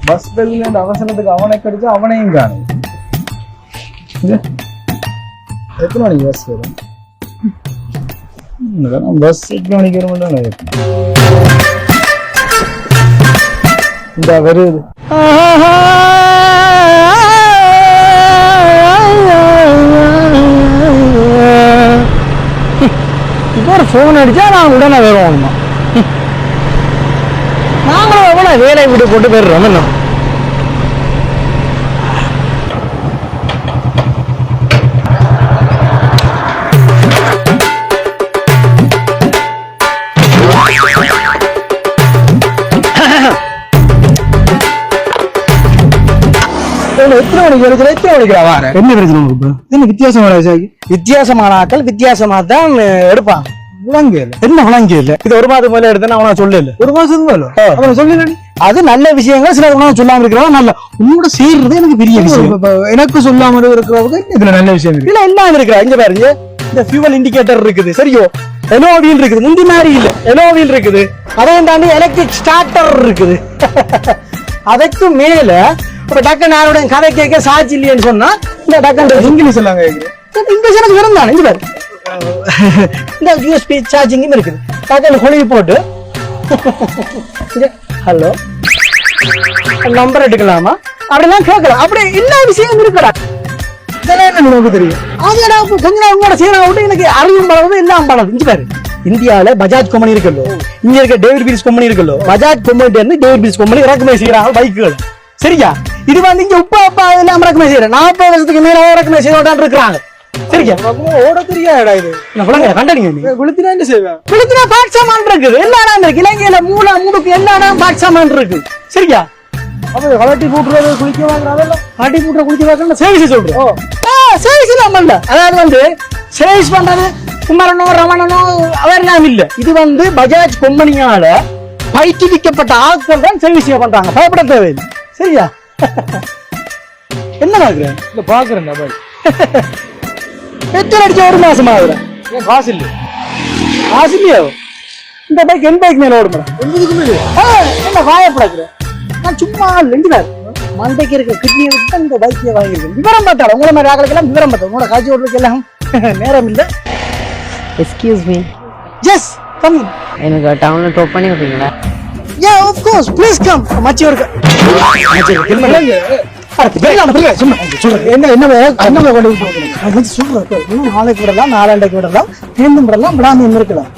Bus பெல்ல அவசரத்துக்கு அவனை கடிச்சு அவனையும் காணும். எத்தனை மணிக்கு பஸ் வரும்? பஸ் எத்தனை மணிக்கு வரும்? இந்த வருது. இப்போ ஒரு ஃபோன் அடிச்சா நான் உடனே வருவோம்மா. நாங்களும் எவ்வளோ வேலையை விட்டு போட்டு போயிடுறோம். என்ன எத்தனை மணிக்கு எத்தனை மணிக்கு வார என்ன பிரச்சனை என்ன வித்தியாசமான வித்தியாசமான ஆக்கள் வித்தியாசமா தான் எடுப்பான். என்ன விளங்கிய இல்ல இது ஒரு மாதம் மேல எடுத்தேன்னு அவனா சொல்லல. ஒரு மாசத்துக்கு மேல அவனை சொல்லல. அது நல்ல விஷயங்கள் சில சொல்லாம இருக்கிறவங்க நல்ல உன்னோட சேர்றது எனக்கு பெரிய விஷயம். எனக்கு சொல்லாம இருக்கிறவங்க இதுல நல்ல விஷயம் இல்ல எல்லாம் இருக்கிறா. இங்க பாருங்க இந்த ஃபியூவல் இண்டிகேட்டர் இருக்குது சரியோ, எலோவீல் இருக்குது, முந்தி மாதிரி இல்ல எலோவீல் இருக்குது, அதையும் தாண்டி எலக்ட்ரிக் ஸ்டார்டர் இருக்குது. அதுக்கு மேல இப்ப டக்கு நானோட கதை கேட்க சாட்சி இல்லையன்னு சொன்னா இந்த டக்கு இங்கிலீஷ் எல்லாம் இங்கிலீஷ் எனக்கு விருந்தானே. இங்க பாரு இந்த யூஎஸ்பி சார்ஜிங்கும் இருக்குது. டக்குன்னு கொழுவி போட்டு ஹலோ நம்பர் எடுக்கலாமா அப்படிலாம் கேட்கலாம். அப்படி எல்லா விஷயமும் இருக்கடா. இதெல்லாம் என்ன நமக்கு தெரியும். அதோட கொஞ்ச நாள் கூட செய்யணும் எனக்கு அறிவும் பழகுது எல்லாம் பழகுது. இங்க பாரு இந்தியாவில பஜாஜ் கம்பெனி இருக்குல்லோ, இங்க இருக்க டேவிட் பில்ஸ் கம்பெனி இருக்குல்லோ, Bajaj company David Bills company இறக்குமதி செய்யறாங்க பைக்குகள். சரியா? இது வந்து இங்க உப்பா அப்பா எல்லாம் இறக்குமதி செய்யறேன். 40 வருஷத்துக்கு மேல இறக்குமதி செய்ய இருக்கிறாங்க. சரியா? ஓட தெரியாடா இது. கண்டனீங்க குளித்தினா என்ன செய்வேன்? குளித்தினா பாட்சாமான் இருக்குது, எல்லா இடம் இருக்கு. இலங்கையில மூளை முடுக்கு எல்லா இடம் பாட்சாமான் இருக்கு. சரியா? அப்ப கலட்டி போட்டுறது குளிக்க வாங்குறாங்க. கலட்டி போட்டுற குளிக்க வாங்க சேவிஸ் சொல்றோம். சேவிஸ் இல்லாம அதாவது வந்து சேவிஸ் பண்றது குமரனோ ரமணனோ அவரெல்லாம் இல்ல. இது வந்து பஜாஜ் கம்பெனியால பயிற்றுவிக்கப்பட்ட ஆட்கள் தான் சேவிஸ் பண்றாங்க. பயப்பட தேவையில்லை. சரியா? என்ன பாக்குறேன்? இல்ல பாக்குறேன் எத்தனை அடிச்ச ஒரு மாசம் ஆகுறேன். காசு இல்ல காசு இல்லையோ இந்த பைக் என் பைக் மேல ஓடுமா என்ன காயப்படாக்குறேன். நான் சும்மா லெஞ்சினார் மண்டைக்கு இருக்க கிட்னி தான் இந்த பைக்கே வாங்கியிருக்கேன். விவரம் பார்த்தாலும் உங்களை மாதிரி ஆக்களுக்கெல்லாம் விவரம் பார்த்தோம். உங்களோட காட்சி ஓடுறதுக்கு எல்லாம் நேரம் இல்லை. Excuse me. Yes come. எனக்கு டவுன்ல ட்ராப் பண்ணி விடுறீங்களா? Yeah, of course. Please come. மச்சி ஒரு நாளைக்கு விடலாம், நாளாண்டைக்கு விடலாம், மீண்டும் விடலாம், விடாம இருக்கலாம்.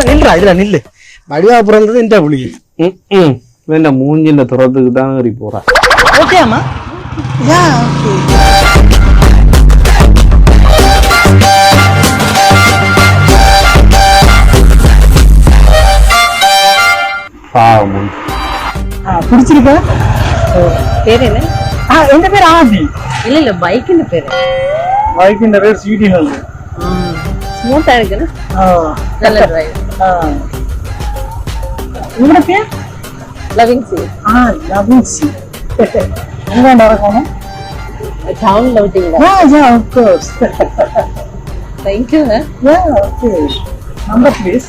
நில்றா இதுல நில்லு. வடிவா பிறந்தது இந்த புள்ளி வேண்டாம் மூஞ்சில துறத்துக்கு தான் ஏறி போறேன். ஓகே அம்மா. Yeah okay. பாவம். பிடிச்சிருக்கா? பேர் என்ன? எந்த பேர் ஆதி? இல்ல இல்ல பைக்கின் பேர். பைக்கின் பேர் சிடி ஹல். ஸ்மூத்தா இருக்குல? நல்ல டிரைவ். உங்க பேர்? Loving C. Loving C. எங்க நடக்கணும்? டவுன்ல விட்டீங்களா? Yeah, of course. Thank you. Yeah, okay. Number please.